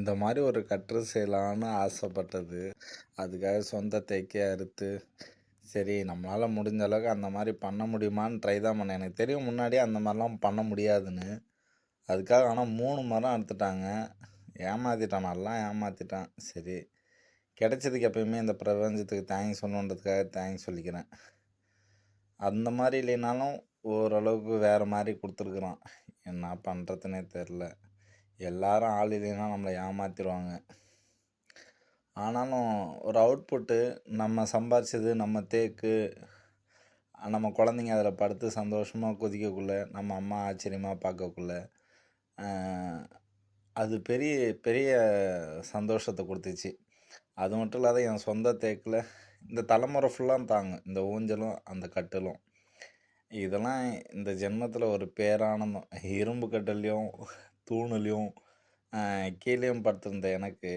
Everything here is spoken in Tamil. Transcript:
இந்த மாதிரி ஒரு கட்டுரை செய்யலான்னு ஆசைப்பட்டது. அதுக்காக சொந்த தேக்கே அறுத்து, சரி நம்மளால் முடிஞ்ச அளவுக்கு அந்த மாதிரி பண்ண முடியுமான்னு ட்ரை தான் பண்ணேன். எனக்கு தெரியும் முன்னாடியே அந்த மாதிரிலாம் பண்ண முடியாதுன்னு. அதுக்காக ஆனால் 3 மரம் அறுத்துட்டாங்க. ஏமாற்றிட்டான், நல்லா ஏமாற்றிட்டான். சரி, கிடைச்சதுக்கு எப்பயுமே இந்த பிரபஞ்சத்துக்கு தேங்க்ஸ் சொல்லணுன்றதுக்காக தேங்க்ஸ் சொல்லிக்கிறேன். அந்த மாதிரி இல்லைனாலும் ஓரளவுக்கு வேறு மாதிரி கொடுத்துருக்குறான். என்ன பண்ணுறதுனே தெரில. எல்லாரும் ஆள் இல்லைன்னா நம்மளை ஏமாற்றிடுவாங்க. ஆனாலும் ஒரு அவுட்புட்டு நம்ம சம்பாரிச்சது, நம்ம தேக்கு, நம்ம குழந்தைங்க அதில் படுத்து சந்தோஷமாக குதிக்கக்குள்ள, நம்ம அம்மா ஆச்சரியமாக பார்க்கக்குள்ள, அது பெரிய பெரிய சந்தோஷத்தை கொடுத்துச்சு. அது மட்டும் இல்லாத என் சொந்த தேக்கில் இந்த தலைமுறை ஃபுல்லாக தாங்க இந்த ஊஞ்சலும் அந்த கட்டிலும். இதெல்லாம் இந்த ஜென்மத்தில் ஒரு பேரானந்தம். இரும்பு கட்டிலையும் தூணுலையும் கீழேயும் படுத்திருந்த எனக்கு